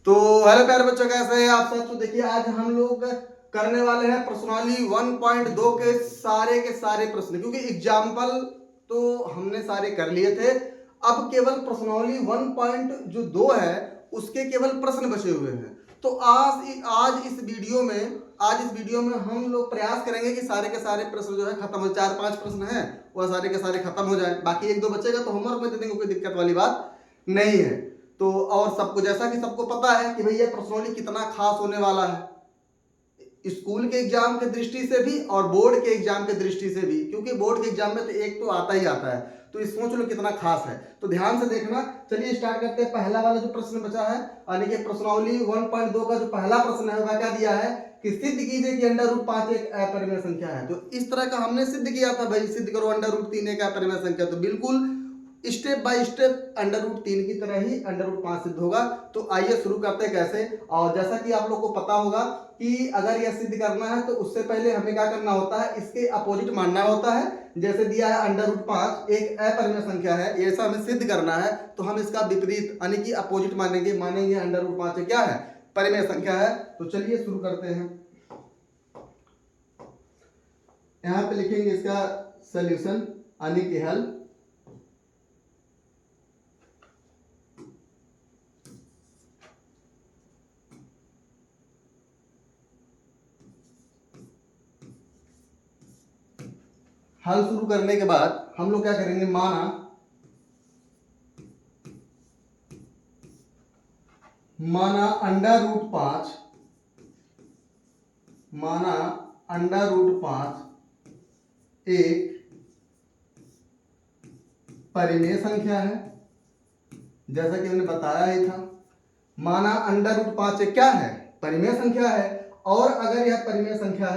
तो हेलो प्यारे बच्चों, कैसे हैं आप सब। तो देखिए आज हम लोग करने वाले हैं प्रश्नावली 1.2 के सारे प्रश्न, क्योंकि एग्जाम्पल तो हमने सारे कर लिए थे। अब केवल प्रश्नावली 1.2 है उसके केवल प्रश्न बचे हुए हैं। तो आज इस वीडियो में हम लोग प्रयास करेंगे कि सारे के सारे प्रश्न जो है खत्म हो, 4-5 प्रश्न हैं वह सारे के सारे खत्म हो जाए। बाकी 1-2 बचेगा तो होमवर्क में दे देंगे, कोई दिक्कत वाली बात नहीं है। तो और सबको जैसा कि सबको पता है कि भैया प्रश्नोली कितना खास होने वाला है स्कूल के एग्जाम के दृष्टि से भी और बोर्ड के एग्जाम के दृष्टि से भी, क्योंकि बोर्ड के एग्जाम में तो एक तो आता ही आता है, तो सोच लो कितना खास है। तो ध्यान से देखना। चलिए स्टार्ट करते हैं। पहला वाला जो प्रश्न बचा है यानी कि प्रश्नावली 1.2 का जो पहला प्रश्न है वह क्या दिया है कि सिद्ध कीजिए कि अंडर रूट 5 एक अपरिमेय संख्या है। तो इस तरह का हमने सिद्ध किया था भाई, सिद्ध करो अंडर रूट 3 एक अपरिमेय संख्या। तो बिल्कुल step by step under root 3 की तरह ही अंडर रूट 5 सिद्ध होगा। तो आइए शुरू करते हैं कैसे। और जैसा कि आप लोग को पता होगा कि अगर यह सिद्ध करना है तो उससे पहले हमें क्या करना होता है, इसके अपोजिट मानना होता है। जैसे दिया है अंडर रूट 5 एक अपरिमेय संख्या है, ऐसा हमें सिद्ध करना है तो हम इसका विपरीत यानी कि अपोजिट मानेंगे अंडर रूट 5 क्या है, परिमेय संख्या है। तो चलिए शुरू करते हैं। यहां पे लिखेंगे इसका सॉल्यूशन यानी कि हल। हल शुरू करने के बाद हम लोग क्या करेंगे, माना अंडर रूट 5 एक परिमेय संख्या है, जैसा कि हमने बताया ही था। माना अंडर रूट 5 एक क्या है, परिमेय संख्या है। और अगर यह परिमेय संख्या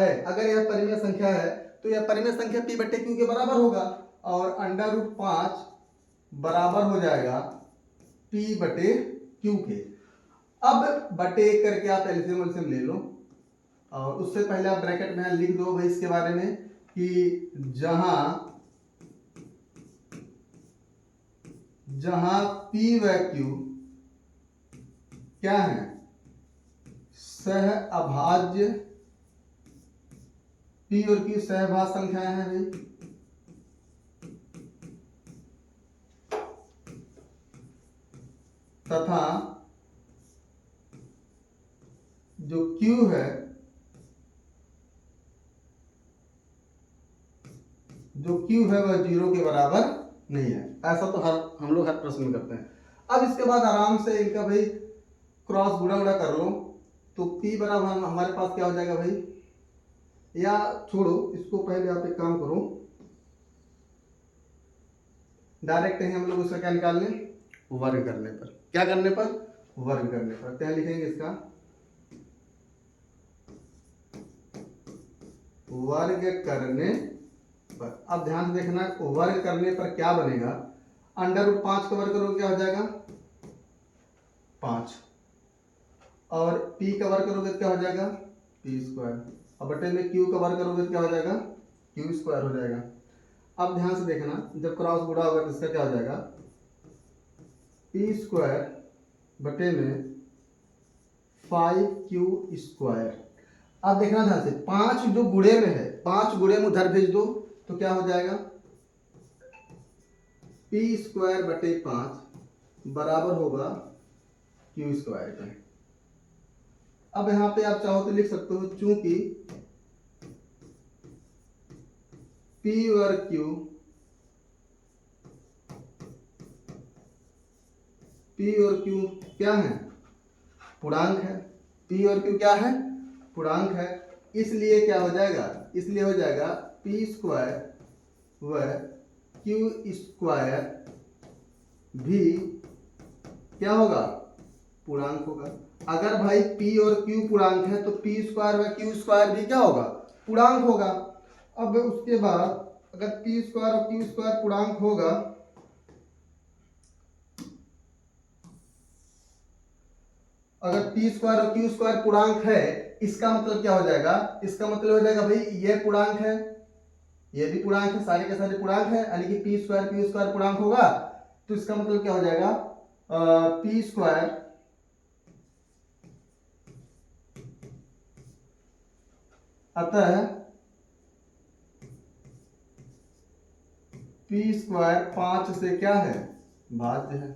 है तो यह परिमेय संख्या पी बटे क्यू के बराबर होगा। और अंडर रूट 5 बराबर हो जाएगा पी बटे क्यू के। अब बटे एक करके आप एलसीएम ले लो। और उससे पहले आप ब्रैकेट में लिख दो भाई इसके बारे में कि जहां पी व क्यू क्या है, सह अभाज्य, पी और क्यू सहभाज्य संख्याएं हैं भाई। तथा जो क्यू है वह 0 के बराबर नहीं है। ऐसा तो हम लोग हर प्रश्न में करते हैं। अब इसके बाद आराम से इनका भाई क्रॉस गुणा कर लो। तो P बराबर हमारे पास क्या हो जाएगा भाई, या छोड़ो इसको, पहले आप एक काम करो, डायरेक्ट ही हम लोग उसका क्या निकाल लें, वर्ग करने पर। क्या करने पर, वर्ग करने पर। क्या लिखेंगे इसका वर्ग करने पर। अब ध्यान से देखना, वर्ग करने पर क्या बनेगा, अंडर रूट 5 का वर्ग करोगे क्या हो जाएगा 5, और p का वर्ग करोगे क्या हो जाएगा p स्क्वायर, और बटे में q का वर्ग करोगे क्या हो जाएगा q स्क्वायर हो जाएगा। अब ध्यान से देखना, जब क्रॉस गुणा होगा तो इसका क्या हो जाएगा p स्क्वायर बटे में 5q स्क्वायर। अब देखना ध्यान से, 5 जो गुणे में है, 5 गुणे में उधर भेज दो तो क्या हो जाएगा p स्क्वायर बटे 5 बराबर होगा q स्क्वायर का। अब यहां पे आप चाहो तो लिख सकते हो, चूंकि p और q क्या है, पूर्णांक है। p और q क्या है, पूर्णांक है। इसलिए क्या हो जाएगा, इसलिए हो जाएगा p स्क्वायर व q स्क्वायर भी क्या होगा, पूर्णांक होगा। अगर भाई p और q पूर्णांक है तो p स्क्वायर व q स्क्वायर भी क्या होगा, पूर्णांक होगा। अब उसके बाद अगर p स्क्वायर और q स्क्वायर पूर्णांक होगा, अगर p स्क्वायर और q स्क्वायर पूर्णांक है, इसका मतलब क्या हो जाएगा, इसका मतलब हो जाएगा भाई ये पूर्णांक है, ये भी पूर्णांक है, सारे के सारे पूर्णांक है, यानी कि p स्क्वायर q स्क्वायर पूर्णांक होगा। तो इसका मतलब क्या हो जाएगा p स्क्वायर अतः पी स्क्वायर 5 से क्या है, भाज्य है।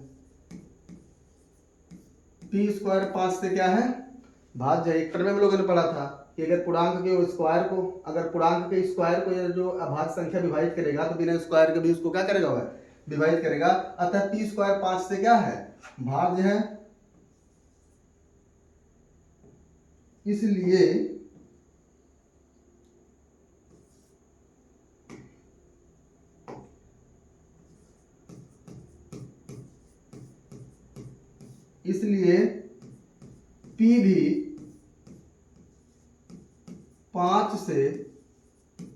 पी स्क्वायर 5 से क्या है, भाज्य है। एक तरह में हम लोगों ने पढ़ा था कि अगर पूर्णांक के स्क्वायर को, अगर पूर्णांक के स्क्वायर को ये जो अभाज्य संख्या विभाजित करेगा तो बिना स्क्वायर के भी उसको क्या करेगा, वह विभाजित करेगा। अतः पी स्क्वायर 5 से क्या है, भाज्य है। इसलिए P भी 5 से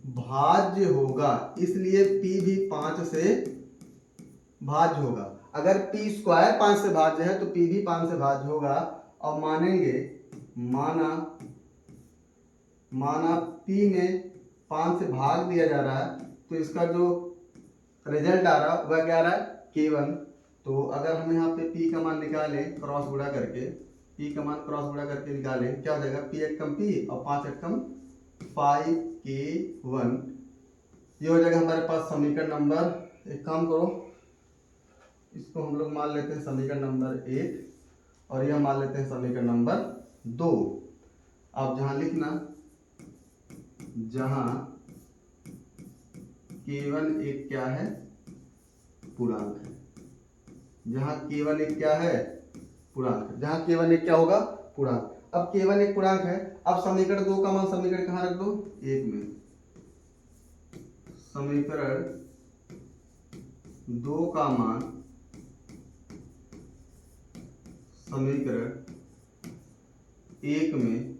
भाज्य होगा। इसलिए P भी 5 से भाज्य होगा। अगर P स्क्वायर 5 से भाज्य है तो P भी 5 से भाज्य होगा। और मानेंगे, माना P में 5 से भाग दिया जा रहा है तो इसका जो रिजल्ट आ रहा है वह क्या आ रहा है, K1। तो अगर हम यहाँ पे P का मान निकालें क्रॉस गुणा करके, P का मान क्रॉस गुणा करके निकालें, क्या हो जाएगा, P एकम P और 5 एकम 5K1। ये हो जाएगा हमारे पास समीकरण नंबर, एक काम करो, इसको हम लोग मान लेते हैं समीकरण नंबर 1 और यह मान लेते हैं समीकरण नंबर 2। अब जहां लिखना, जहां K1 एक क्या है, पूर्णांक है। जहां K1 एक क्या है, पूर्णांक। जहां K1 एक क्या होगा, पूर्णांक। अब K1 एक पूर्णांक है। अब समीकरण 2 का मान समीकरण कहां रख दो, 1 में। समीकरण 2 का मान समीकरण 1 में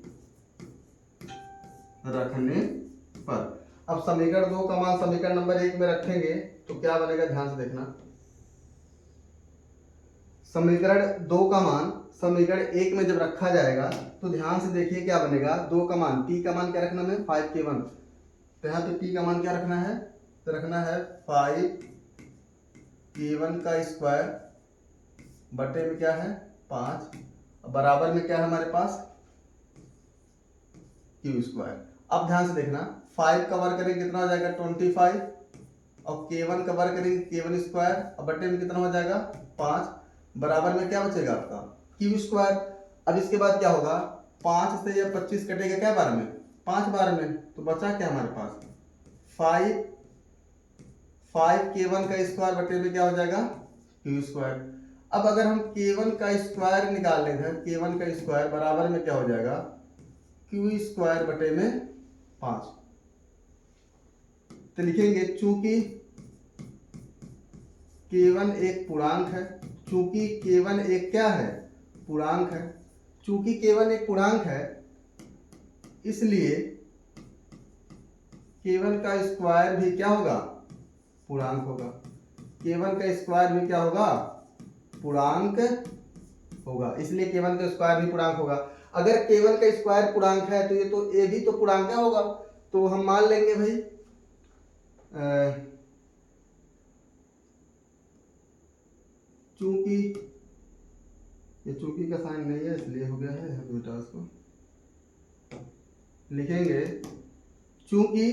रखने पर, अब समीकरण 2 का मान समीकरण नंबर 1 में रखेंगे तो क्या बनेगा, ध्यान से देखना। समीकरण 2 का मान समीकरण 1 में जब रखा जाएगा तो ध्यान से देखिए क्या बनेगा। 2 का मान, P का मान क्या रखना है, 5K1। तो यहाँ पे P का मान क्या रखना है, तो रखना है 5K1 का स्क्वायर बटे में क्या है 5, बराबर में क्या है हमारे पास Q स्क्वायर। अब ध्यान से देखना, 5 का वर्ग करेंगे कितना हो जाएगा 25, और K1 का वर्ग करेंगे K1 स्क्वायर, और बटे में कितना हो जाएगा 5, बराबर में क्या बचेगा आपका Q स्क्वायर। अब इसके बाद क्या होगा, 5 से यह 25 कटेगा क्या बार में, 5 बार में, तो बचा क्या हमारे पास 5K1 का स्क्वायर बटे में क्या हो जाएगा Q स्क्वायर। अब अगर हम K1 का स्क्वायर निकाल लेते हैं, K1 का स्क्वायर बराबर में क्या हो जाएगा Q स्क्वायर बटे में 5। तो लिखेंगे चूंकि K1 एक पूर्णांक है, चूंकि K1 एक क्या है, पूर्णांक है, चूंकि K1 एक पूर्णांक है, इसलिए K1 का स्क्वायर भी क्या होगा, पूर्णांक होगा। K1 का स्क्वायर भी क्या होगा, पूर्णांक होगा, इसलिए K1 का स्क्वायर भी पूर्णांक होगा। अगर K1 का स्क्वायर पूर्णांक है तो ये तो A भी तो पूर्णांक होगा। तो हम मान लेंगे भाई चूंकि ये चूंकि का साइन नहीं है इसलिए हो गया है, बेटा उसको लिखेंगे चूंकि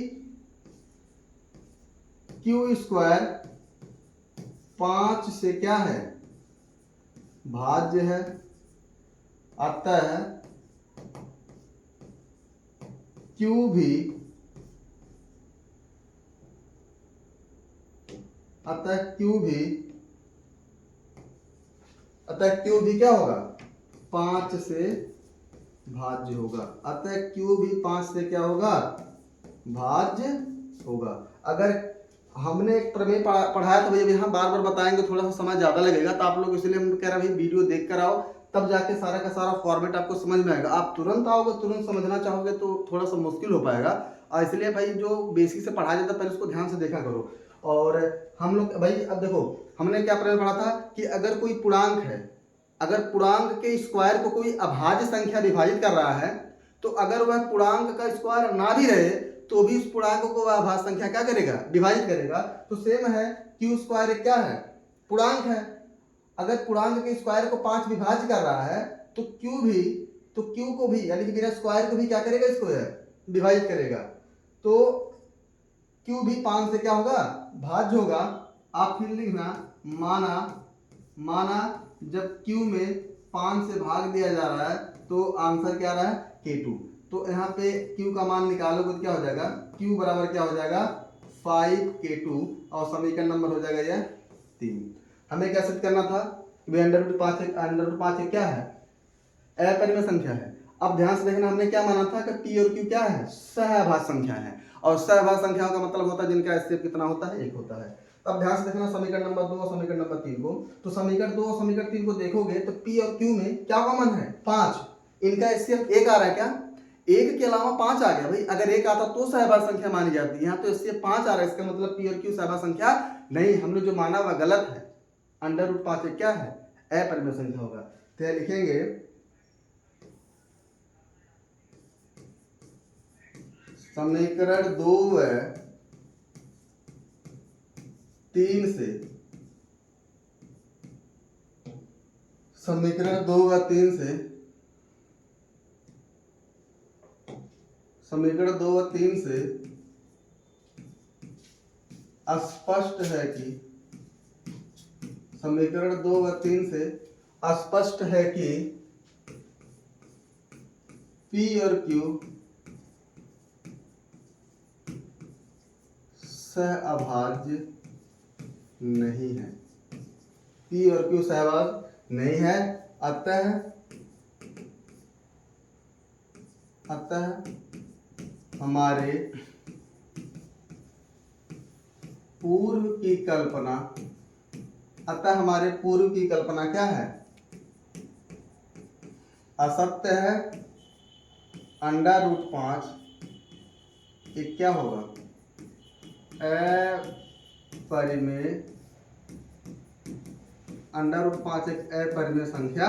Q स्क्वायर 5 से क्या है, भाज्य है, अतः Q भी क्या होगा 5 से भाज्य होगा। अतः Q भी 5 से क्या होगा, भाज्य होगा। अगर हमने एक प्रमेय पढ़ाया तो भैया यहाँ बार बार बताएंगे, थोड़ा सा समय ज्यादा लगेगा, तो आप लोग इसलिए हम कह रहे हैं भाई वीडियो देख कर आओ, तब जाके सारा का सारा फॉर्मेट आपको समझ में आएगा। आप तुरंत आओगे, तुरंत समझना चाहोगे तो थोड़ा सा मुश्किल हो पाएगा। और इसलिए भाई जो बेसिक से पढ़ाया जाता है पहले उसको ध्यान से देखा करो। और हम लोग भाई अब देखो हमने क्या प्रमेय पढ़ा था कि अगर कोई पूर्णांक है, अगर पूर्णांक के स्क्वायर को कोई अभाज्य संख्या विभाजित कर रहा है, तो अगर वह पूर्णांक का स्क्वायर ना भी रहे तो भी उस पूर्णांक को वह अभाज्य संख्या क्या करेगा, विभाजित करेगा। तो सेम है, Q स्क्वायर क्या है, पूर्णांक है। अगर पूर्णांक के स्क्वायर को 5 विभाज्य कर रहा है तो Q को भी यानी कि बिना स्क्वायर को भी क्या करेगा, इसको है डिवाइड करेगा तो Q भी 5 से क्या होगा, भाज्य होगा। आप फिर लिखना माना जब Q में 5 से भाग दिया जा रहा है तो आंसर क्या आ रहा है, K2। तो यहाँ पे Q का मान निकालोगे तो क्या हो जाएगा, Q बराबर क्या हो जाएगा 5K2 और समीकरण नंबर हो जाएगा यह 3। हमें क्या सिद्ध करना था, अंडर रूट 5 क्या है, अपरिमेय संख्या है। अब ध्यान से देखना, हमने क्या माना था कि P और Q क्या है, सहभाज्य संख्या है, और सहभाज्य संख्याओं का मतलब होता है जिनका एचसीएफ कितना होता है, 1 होता है। अब ध्यान से देखना समीकरण नंबर 2 और समीकरण नंबर 3 को, तो समीकरण 2 और समीकरण 3 को देखोगे तो P और Q में क्या कॉमन है, 5। इनका एचसीएफ 1 आ रहा है क्या, 1 के अलावा 5 आ गया भाई, अगर 1 आता तो सहभाज्य संख्या मानी जाती है, यहाँ तो एचसीएफ 5 आ रहा है, इसका मतलब P और Q सहभाज्य संख्या नहीं, हमने जो माना वह गलत है। अंडर रूट 5 क्या है, अपरिमेय संख्या होगा। तो लिखेंगे समीकरण 2 व 3 से, समीकरण 2 व 3 से, समीकरण 2 व 3 से स्पष्ट है कि, समीकरण 2 व 3 से स्पष्ट है कि P और Q सहअभाज्य नहीं है, P और Q सहअभाज्य नहीं है। अतः हमारे पूर्व की कल्पना, क्या है, असत्य है। अंडर रूट 5 एक क्या होगा, अपरिमेय, अंडर रूट 5 एक अपरिमेय संख्या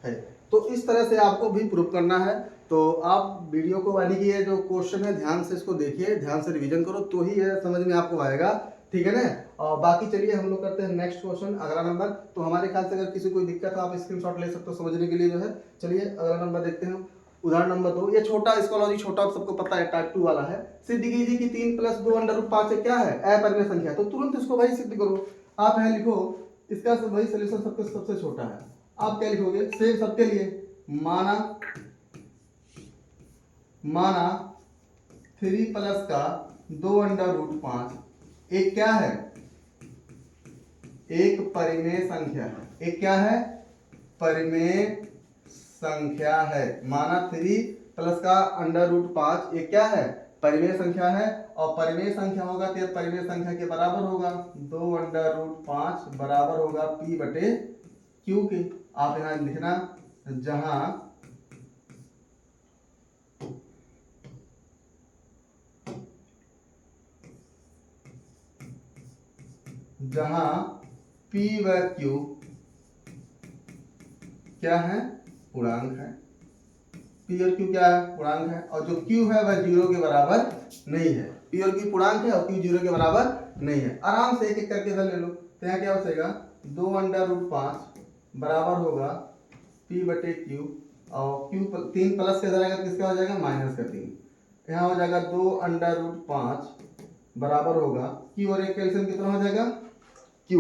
है। तो इस तरह से आपको भी प्रूव करना है। तो आप वीडियो को यानी कि ये जो क्वेश्चन है ध्यान से इसको देखिए, ध्यान से रिवीजन करो तो ही ये समझ में आपको आएगा, ठीक है ना। और बाकी चलिए हम लोग करते हैं नेक्स्ट क्वेश्चन, अगला नंबर। तो हमारे ख्याल से अगर किसी कोई दिक्कत है आप स्क्रीनशॉट ले सकते हो समझने के लिए जो है। चलिए अगला नंबर देखते हैं, उदाहरण नंबर 2। ये छोटा स्कॉलॉजी छोटा सबको पता है, टाइप 2 वाला है। सिद्ध कीजिए कि 3 + 2 अंडर रूट 5 क्या है, अपरिमेय संख्या। तो तुरंत इसको भाई सिद्ध करो। आप यहाँ लिखो, इसका वही सोल्यूशन सबसे छोटा है। आप क्या लिखोगे, सेम सबके लिए, माना 3 + 2 अंडर रूट 5 एक क्या है, एक परिमेय संख्या है। एक क्या है, परिमेय संख्या है। माना 3 + अंडर रूट 5 एक क्या है, परिमेय संख्या है। और परिमेय संख्या होगा तो परिमेय संख्या के बराबर होगा, 2 अंडर रूट 5 बराबर होगा P/Q के। आप यहाँ लिखना, जहां P व Q क्या है, पूर्णांक है। P और Q क्या है, पूर्णांक है। और जो Q है वह 0 के बराबर नहीं है। P और Q पूर्णांक है और Q 0 के बराबर नहीं है। आराम से एक एक करके इधर ले लो। तो यहाँ क्या बचेगा, 2 अंडर रूट 5 बराबर होगा P/Q, और Q 3 प्लस के इधर आएगा तो किसका हो जाएगा, -3। यहाँ हो जाएगा 2 अंडर रूट 5 बराबर होगा Q और एक कैल्शियम कितना हो जाएगा, Q।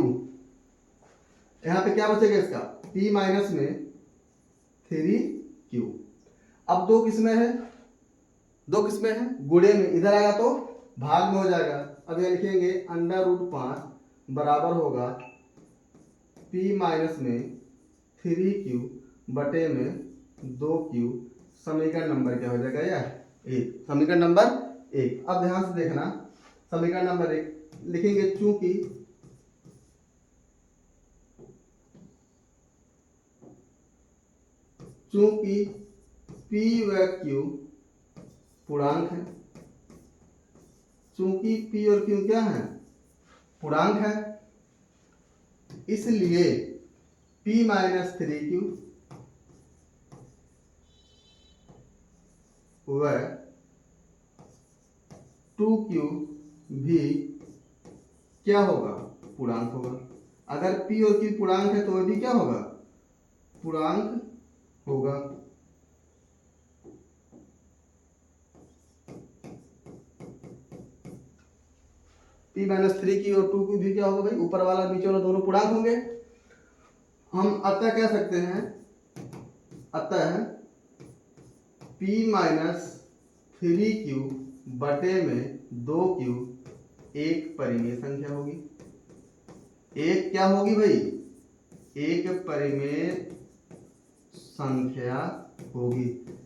यहाँ पे क्या बचेगा इसका, P माइनस में 3Q। अब दो किस्में हैं, गुणे में, इधर आएगा तो भाग में हो जाएगा। अब ये लिखेंगे अंडर रूट 5 बराबर होगा P माइनस में 3Q बटे में 2Q। समीकरण नंबर क्या हो जाएगा, यह 1, समीकरण नंबर 1। अब ध्यान से देखना, समीकरण नंबर 1 लिखेंगे, चूंकि P व Q पूर्णांक है, चूंकि P और Q क्या है, पूर्णांक है, इसलिए P - 3Q व 2Q भी क्या होगा, पूर्णांक होगा। अगर P और Q पूर्णांक है तो वह भी क्या होगा, पूर्णांक होगा। p माइनस 3q और 2q भी क्या होगा भाई, ऊपर वाला नीचे वाला दोनों पूर्णांक होंगे। हम अतः कह सकते हैं, अतः p माइनस 3q बटे में 2q एक परिमेय संख्या होगी। एक क्या होगी भाई, एक परिमेय संख्या होगी।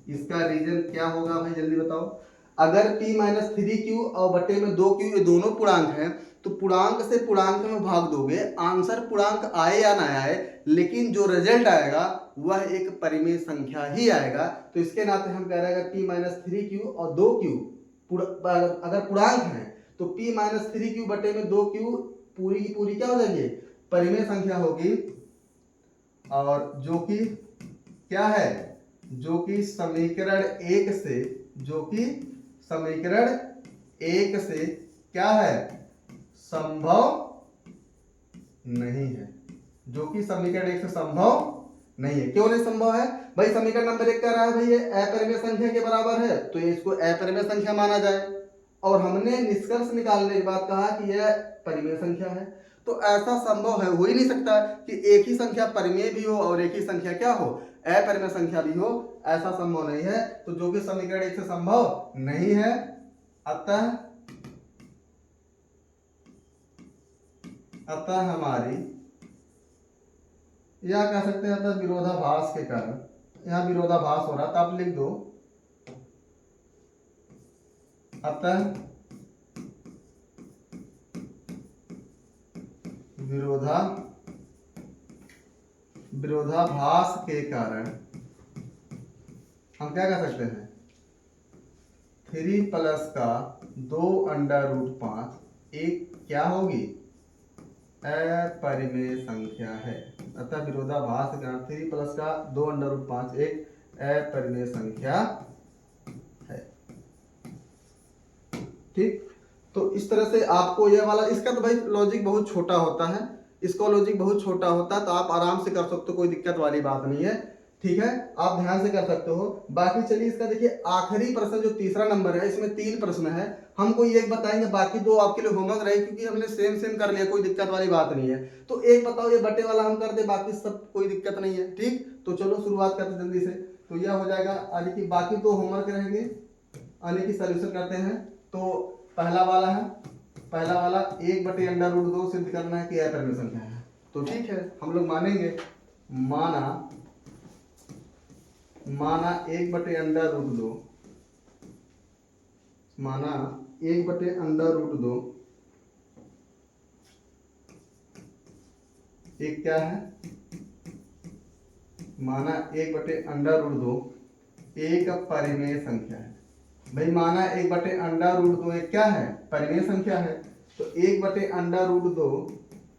इसका रीजन क्या होगा भाई, जल्दी बताओ। अगर p माइनस 3q और बटे में 2q ये दोनों पूर्णांक हैं, तो पूर्णांक से पूर्णांक में भाग दोगे, आंसर पूर्णांक आए या ना आए, लेकिन जो रिजल्ट आएगा वह एक परिमेय संख्या ही आएगा। तो इसके नाते हम कह रहे हैं अगर p माइनस 3q और 2q अगर पूर्णांक है, तो p माइनस 3q बटे में 2q पूरी की पूरी क्या हो जाएगी, परिमेय संख्या होगी। और जो कि क्या है, जो कि समीकरण एक से, जो कि समीकरण एक से क्या है, संभव नहीं है। जो कि समीकरण एक से संभव नहीं है। क्यों नहीं संभव है भाई, समीकरण नंबर एक कह रहा है भाई ये अपरिमेय संख्या के बराबर है, तो ये इसको अपरिमेय संख्या माना जाए। और हमने निष्कर्ष निकालने के बाद कहा कि यह परिमेय संख्या है। तो ऐसा संभव है, हो ही नहीं सकता कि एक ही संख्या परिमेय भी हो और एक ही संख्या क्या हो, अपरिमेय संख्या भी हो। ऐसा संभव नहीं है। तो जो कि समीकरण एक से संभव नहीं है, अतः हमारी, या कह सकते हैं अतः विरोधाभास के कारण, यहां विरोधाभास हो रहा था, आप लिख दो अतः विरोधाभास के कारण हम क्या कह सकते हैं, 3 प्लस का 2 अंडर रूट 5 एक क्या होगी, अपरिमेय संख्या है। अतः विरोधाभास के कारण 3 प्लस का 2 अंडर रूट 5 एक अपरिमेय संख्या है। ठीक, तो इस तरह से आपको यह वाला, इसका तो भाई लॉजिक बहुत छोटा होता है, इसका लॉजिक बहुत छोटा होता है, तो आप आराम से कर सकते हो, कोई दिक्कत वाली बात नहीं है। ठीक है, आप ध्यान से कर सकते हो। बाकी चलिए इसका देखिए आखिरी प्रश्न जो तीसरा नंबर है, इसमें 3 प्रश्न है, हम कोई एक बताएंगे, बाकी 2 आपके लिए होमवर्क रहे, क्योंकि हमने सेम सेम कर लिया, कोई दिक्कत वाली बात नहीं है। तो एक बताओ, ये बटे वाला हम कर दे, बाकी सब कोई दिक्कत नहीं है। ठीक, तो चलो शुरुआत करते जल्दी से। तो यह हो जाएगा आगे की, बाकी 2 होमवर्क रहेंगे, आने की सोल्यूशन करते हैं। तो पहला वाला है, पहला वाला 1 बटे अंडर रूट 2 सिद्ध करना है कि अपरिमेय संख्या है। तो ठीक है, हम लोग मानेंगे, माना 1 बटे अंडर रूट 2, माना 1 बटे अंडर रूट 2 एक क्या है, माना 1 बटे अंडर रूट 2 एक परिमेय संख्या है। भाई माना 1 बटे अंडर रूट 2 एक क्या है, परिमेय संख्या है। तो 1 बटे अंडर रूट 2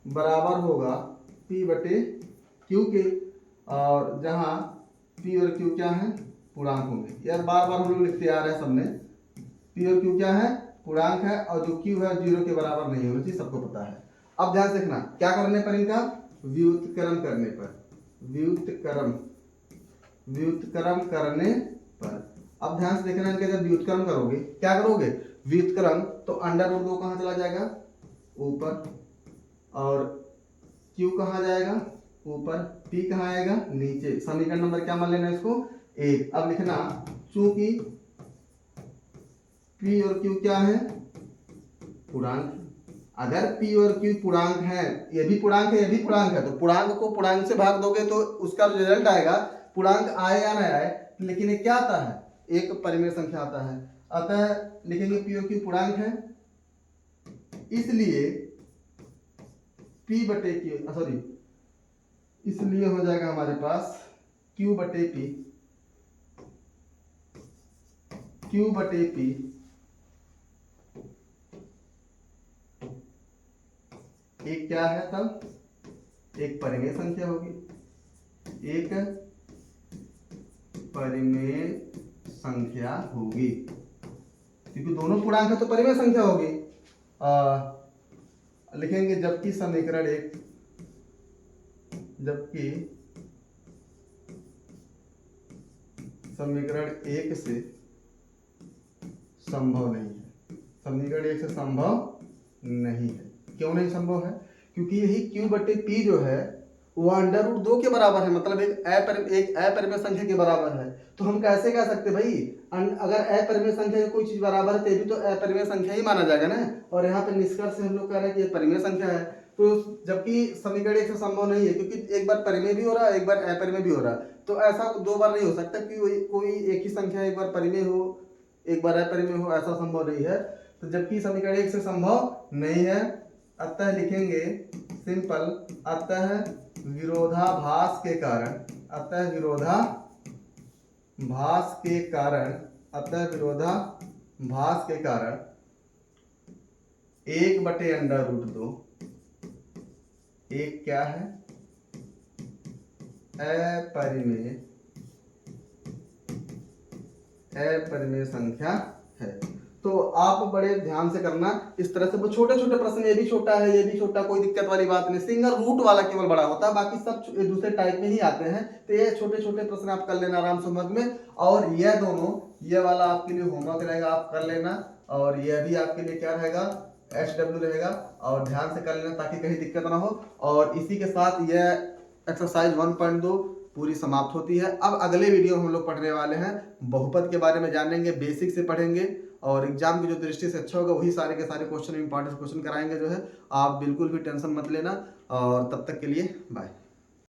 बराबर होगा p बटे q के, और जहां p और q क्या है, पूर्णांक होंगे। यार बार बार हम लोग लिखते आ रहे हैं सबने, p और q क्या है, पूर्णांक है, और जो q है 0 के बराबर नहीं होना चाहिए, सबको पता है। अब ध्यान से देखना क्या करने पर, इनका व्युत्क्रम करने पर, व्युत्क्रम करने पर। अब ध्यान से देखना, इनका जब व्युत्क्रम करोगे, क्या करोगे, व्युत्क्रम, तो अंडर रूट 2 कहां चला जाएगा, ऊपर, और q कहां जाएगा, ऊपर, p कहां आएगा, नीचे। समीकरण नंबर क्या मान लेना इसको, 1। अब लिखना, चूंकि p और q क्या है, पूर्णांक। अगर p और q पूर्णांक है, ये भी पूर्णांक है, ये भी पूर्णांक है, तो पूर्णांक को पूर्णांक से भाग दोगे तो उसका रिजल्ट आएगा, पूर्णांक आए या ना आए, लेकिन ये क्या आता है, एक परिमेय संख्या आता है। अतः लिखेंगे p और q पूर्णांक है, इसलिए p बटे q, सॉरी, इसलिए हो जाएगा हमारे पास q बटे p, q बटे p एक क्या है, तब एक परिमेय संख्या होगी, एक परिमेय संख्या होगी, क्योंकि दोनों पूर्णांक है तो परिमेय संख्या होगी। लिखेंगे जबकि समीकरण 1, जबकि समीकरण 1 से संभव नहीं है, समीकरण 1 से संभव नहीं है। क्यों नहीं संभव है? क्योंकि यही q बटे p जो है वो √2 के बराबर है, मतलब एक अपरिमेय संख्या के बराबर है। तो हम कैसे कह सकते भाई, अगर अपरिमेय संख्या की कोई चीज बराबर है तेरी तो अपरिमेय संख्या ही माना जाएगा ना। और यहाँ पे निष्कर्ष से हम लोग कह रहे हैं कि ये परिमेय संख्या है। तो जबकि समीकरण एक से संभव नहीं है, क्योंकि एक बार परिमेय भी हो रहा है, एक बार अपरिमेय भी हो रहा है। तो ऐसा दो बार नहीं हो सकता कि कोई एक ही संख्या एक बार परिमेय हो एक बार अपरिमेय हो, ऐसा संभव नहीं है। तो जबकि समीकरण एक से संभव नहीं है, अतः लिखेंगे सिंपल, अतः विरोधाभास के कारण, अतः विरोधाभास के कारण, अतः विरोधाभास के कारण 1/√2 एक क्या है, अपरिमेय संख्या है। तो आप बड़े ध्यान से करना इस तरह से। वो छोटे छोटे प्रश्न, ये भी छोटा है ये भी छोटा, कोई दिक्कत वाली बात नहीं। सिंगल रूट वाला केवल बड़ा होता है, बाकी सब दूसरे टाइप में ही आते हैं। तो ये छोटे छोटे प्रश्न आप कर लेना आराम से होमवर्क में। और यह दोनों, ये वाला आपके लिए होमवर्क रहेगा, आप कर लेना। और यह भी आपके लिए क्या रहेगा, HW रहेगा। और ध्यान से कर लेना ताकि कहीं दिक्कत ना हो। और इसी के साथ यह एक्सरसाइज 1.2 पूरी समाप्त होती है। अब अगले वीडियो हम लोग पढ़ने वाले हैं बहुपद के बारे में, जानेंगे, बेसिक से पढ़ेंगे। और एग्जाम की जो दृष्टि से अच्छा होगा वही सारे के सारे क्वेश्चन, इंपॉर्टेंट क्वेश्चन कराएंगे जो है। आप बिल्कुल भी टेंशन मत लेना। और तब तक के लिए बाय।